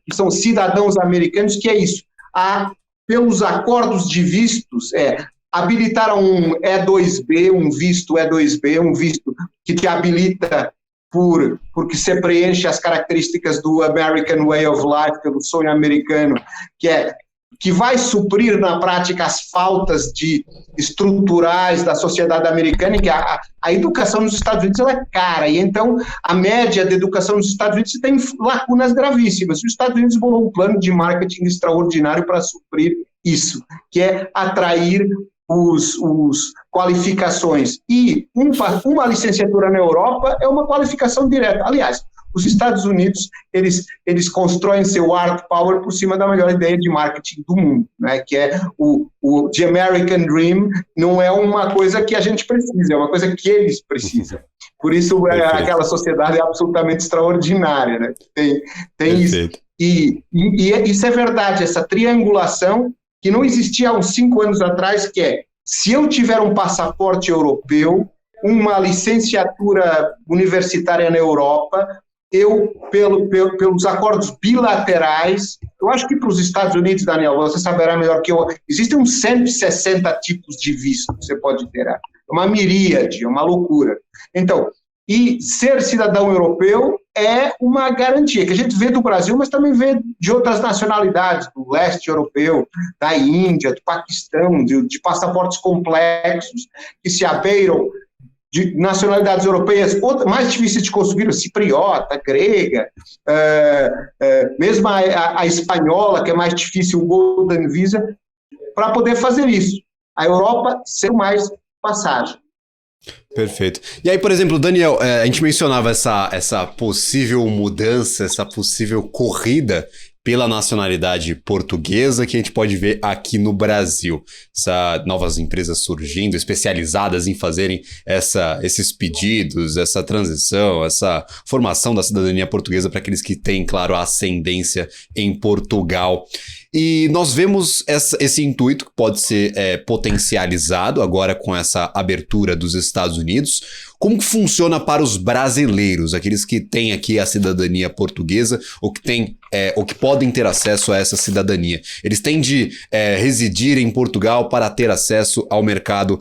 que são cidadãos americanos, que é isso. Pelos acordos de vistos, habilitaram um E2B, um visto E2B, um visto que te habilita porque você preenche as características do American Way of Life, pelo sonho americano, que que vai suprir na prática as faltas estruturais da sociedade americana, em que a educação nos Estados Unidos ela é cara, e então a média da educação nos Estados Unidos tem lacunas gravíssimas. Os Estados Unidos bolou um plano de marketing extraordinário para suprir isso, que é atrair os qualificações. E uma licenciatura na Europa é uma qualificação direta. Aliás, os Estados Unidos, eles constroem seu hard power por cima da melhor ideia de marketing do mundo, né? Que é The American Dream. Não é uma coisa que a gente precisa, é uma coisa que eles precisam. Por isso, aquela sociedade é absolutamente extraordinária, né? Tem isso. E isso é verdade, essa triangulação que não existia há uns 5 anos atrás, que é, se eu tiver um passaporte europeu, uma licenciatura universitária na Europa, eu, pelos acordos bilaterais, eu acho que para os Estados Unidos, Daniel, você saberá melhor que eu, existem uns 160 tipos de visto que você pode ter. É uma miríade, é uma loucura. Então, e ser cidadão europeu é uma garantia, que a gente vê do Brasil, mas também vê de outras nacionalidades, do leste europeu, da Índia, do Paquistão, de passaportes complexos, que se abeiram de nacionalidades europeias, mais difíceis de conseguir, cipriota, grega, mesmo a espanhola, que é mais difícil, o Golden Visa, para poder fazer isso. A Europa ser mais passagem. Perfeito. E aí, por exemplo, Daniel, a gente mencionava essa possível mudança, essa possível corrida pela nacionalidade portuguesa que a gente pode ver aqui no Brasil. Novas empresas surgindo, especializadas em fazerem esses pedidos, essa transição, essa formação da cidadania portuguesa para aqueles que têm, claro, a ascendência em Portugal. E nós vemos esse intuito que pode ser potencializado agora com essa abertura dos Estados Unidos. Como que funciona para os brasileiros, aqueles que têm aqui a cidadania portuguesa ou que podem ter acesso a essa cidadania? Eles têm de residir em Portugal para ter acesso ao mercado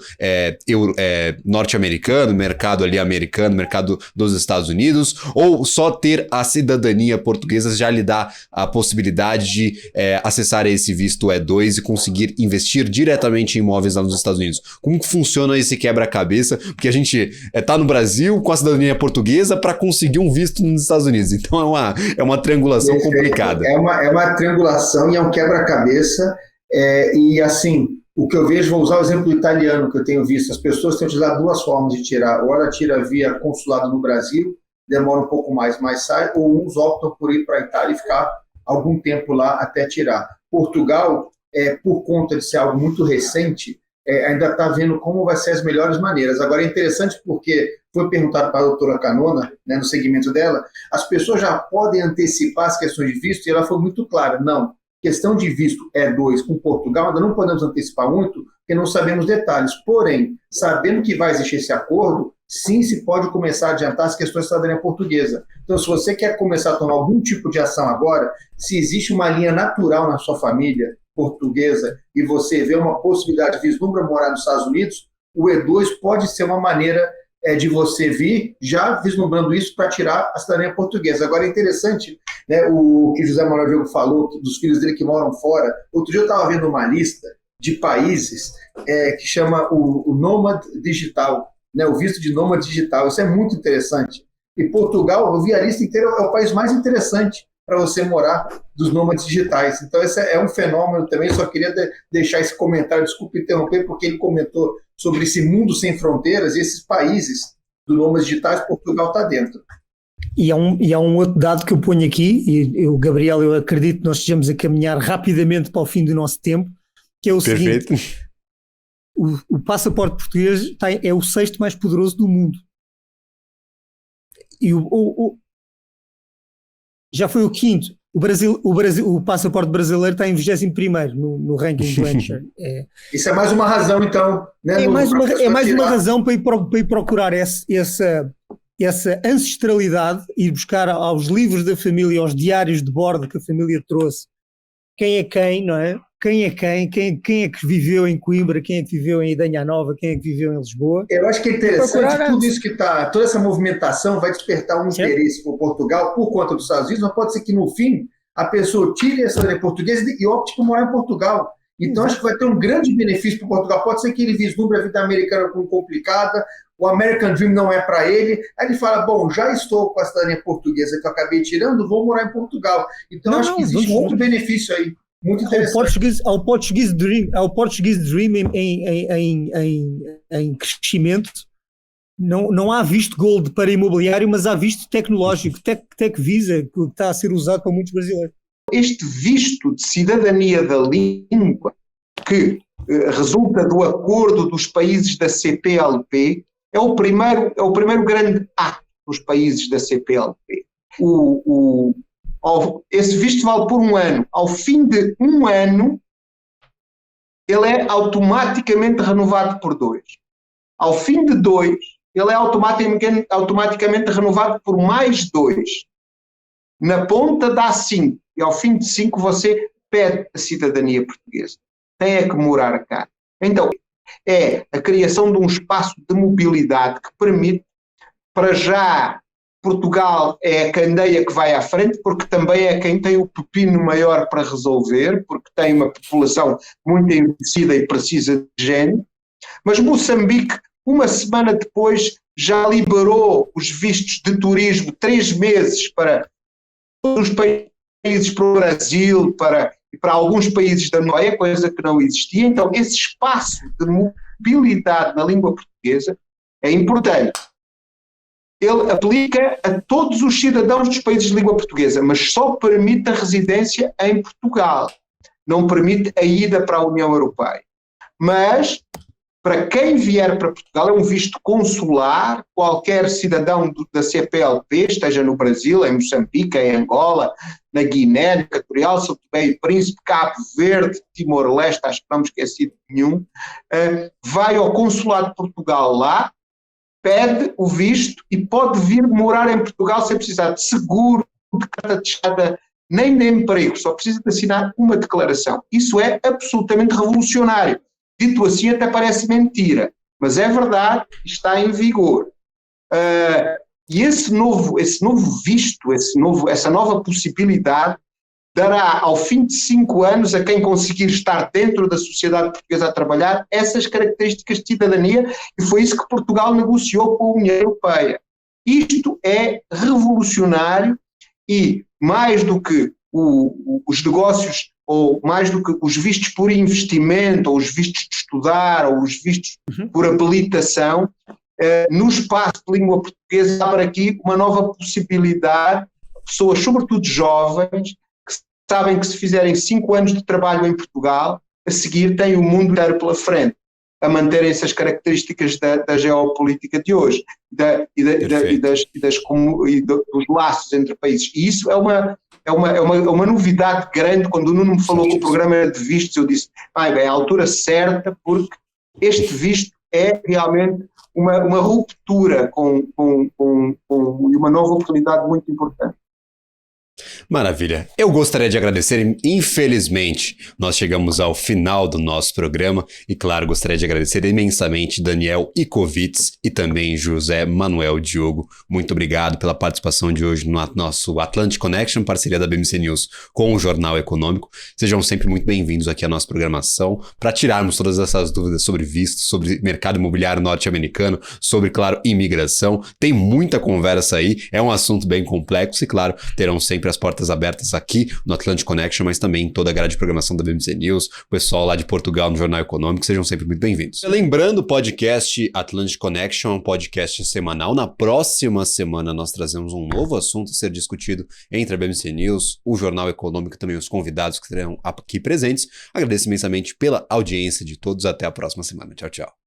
norte-americano, mercado ali americano, mercado dos Estados Unidos, ou só ter a cidadania portuguesa já lhe dá a possibilidade de acessar esse visto E2 e conseguir investir diretamente em imóveis lá nos Estados Unidos? Como que funciona esse quebra-cabeça? Porque a gente tá no Brasil com a cidadania portuguesa para conseguir um visto nos Estados Unidos. Então é uma triangulação complicada. É uma triangulação e é um quebra-cabeça. E assim, o que eu vejo, vou usar o exemplo italiano que eu tenho visto, as pessoas têm utilizado 2 formas de tirar. Ou ela tira via consulado no Brasil, demora um pouco mais, mas sai, ou uns optam por ir para a Itália e ficar algum tempo lá até tirar. Portugal, por conta de ser algo muito recente, ainda está vendo como vai ser as melhores maneiras. Agora é interessante porque foi perguntado para a doutora Canona, né, no segmento dela, as pessoas já podem antecipar as questões de visto, e ela foi muito clara, não, questão de visto E2 com Portugal, ainda não podemos antecipar muito, porque não sabemos detalhes, porém, sabendo que vai existir esse acordo, sim, se pode começar a adiantar as questões da cidadania portuguesa. Então, se você quer começar a tomar algum tipo de ação agora, se existe uma linha natural na sua família portuguesa e você vê uma possibilidade de vislumbra morar nos Estados Unidos, o E2 pode ser uma maneira de você vir já vislumbrando isso para tirar a cidadania portuguesa. Agora é interessante, né, o que José Manuel Diogo falou dos filhos dele que moram fora. Outro dia eu estava vendo uma lista de países que chama o Nômade Digital, né, o visto de nômade digital. Isso é muito interessante. E Portugal, eu vi a lista inteira, é o país mais interessante para você morar dos nômades digitais. Então, esse é um fenômeno também. Só queria deixar esse comentário, desculpe interromper, porque ele comentou sobre esse mundo sem fronteiras e esses países dos nômades digitais, Portugal está dentro. E há um outro dado que eu ponho aqui, e eu, Gabriel, eu acredito que nós estejamos a caminhar rapidamente para o fim do nosso tempo, que é o Perfeito. seguinte: o passaporte português é o 6º mais poderoso do mundo. E já foi o 5º. O passaporte brasileiro está em 21º no ranking do Hampshire. Isso é mais uma razão, então. Né, é mais uma razão para ir procurar essa ancestralidade, ir buscar aos livros da família, aos diários de bordo que a família trouxe. Quem é quem, não é? Quem é que viveu em Coimbra, quem é que viveu em Idanha Nova, quem é que viveu em Lisboa. Eu acho que é interessante, tudo isso que está, toda essa movimentação vai despertar um interesse por Portugal por conta dos Estados Unidos, mas pode ser que no fim a pessoa tire a cidadania portuguesa e opte por morar em Portugal. Então, acho que vai ter um grande benefício para Portugal. Pode ser que ele vislumbre a vida americana como complicada, o American Dream não é para ele. Aí ele fala, bom, já estou com a cidadania portuguesa que eu acabei tirando, vou morar em Portugal. Então, acho que existe um outro benefício aí, muito interessante. Ao Portuguese Dream em crescimento, não há visto gold para imobiliário, mas há visto tecnológico, Tech Visa, que está a ser usado por muitos brasileiros. Este visto de cidadania da língua, que resulta do acordo dos países da CPLP, é o primeiro grande ato dos países da CPLP. Esse visto vale por 1 ano. Ao fim de 1 ano, ele é automaticamente renovado por 2. Ao fim de 2, ele é automaticamente renovado por mais 2. Na ponta dá 5. E ao fim de 5 você pede a cidadania portuguesa. Tem é que morar cá. Então, é a criação de um espaço de mobilidade que permite, para já, Portugal é a candeia que vai à frente, porque também é quem tem o pepino maior para resolver, porque tem uma população muito envelhecida e precisa de gente. Mas Moçambique, 1 semana depois, já liberou os vistos de turismo 3 meses para todos os países, para o Brasil, e para alguns países da Noia, coisa que não existia. Então, esse espaço de mobilidade na língua portuguesa é importante. Ele aplica a todos os cidadãos dos países de língua portuguesa, mas só permite a residência em Portugal. Não permite a ida para a União Europeia. Mas, para quem vier para Portugal, é um visto consular. Qualquer cidadão da CPLP, esteja no Brasil, em Moçambique, em Angola, na Guiné, no Equatorial, São Tomé e Príncipe, Cabo Verde, Timor-Leste, acho que não me esqueci de nenhum, vai ao consulado de Portugal lá, pede o visto e pode vir morar em Portugal sem precisar de seguro, de carta de chegada, nem de emprego, só precisa de assinar uma declaração. Isso é absolutamente revolucionário. Dito assim até parece mentira, mas é verdade, está em vigor. E esse novo visto, essa nova possibilidade, dará ao fim de 5 anos a quem conseguir estar dentro da sociedade portuguesa a trabalhar essas características de cidadania, e foi isso que Portugal negociou com a União Europeia. Isto é revolucionário e mais do que os negócios, ou mais do que os vistos por investimento, ou os vistos de estudar, ou os vistos por habilitação, no espaço de língua portuguesa abre aqui uma nova possibilidade, pessoas, sobretudo jovens, que sabem que se fizerem 5 anos de trabalho em Portugal, a seguir têm o mundo inteiro pela frente, a manterem essas características da geopolítica de hoje, dos laços entre países. E isso é uma novidade grande. Quando o Nuno me falou que o programa era de vistos, eu disse, é a altura certa, porque este visto é realmente uma ruptura com uma nova oportunidade muito importante. Maravilha. Eu gostaria de agradecer, infelizmente, nós chegamos ao final do nosso programa e, claro, gostaria de agradecer imensamente Daniel Icovitz e também José Manuel Diogo. Muito obrigado pela participação de hoje no nosso Atlantic Connection, parceria da BMC News com o Jornal Econômico. Sejam sempre muito bem-vindos aqui à nossa programação para tirarmos todas essas dúvidas sobre vistos, sobre mercado imobiliário norte-americano, sobre, claro, imigração. Tem muita conversa aí, é um assunto bem complexo e, claro, terão sempre as portas abertas aqui no Atlantic Connection, mas também em toda a grade de programação da BMC News, o pessoal lá de Portugal no Jornal Econômico, sejam sempre muito bem-vindos. Lembrando, o podcast Atlantic Connection é um podcast semanal. Na próxima semana nós trazemos um novo assunto a ser discutido entre a BMC News, o Jornal Econômico e também os convidados que estarão aqui presentes. Agradeço imensamente pela audiência de todos. Até a próxima semana. Tchau, tchau.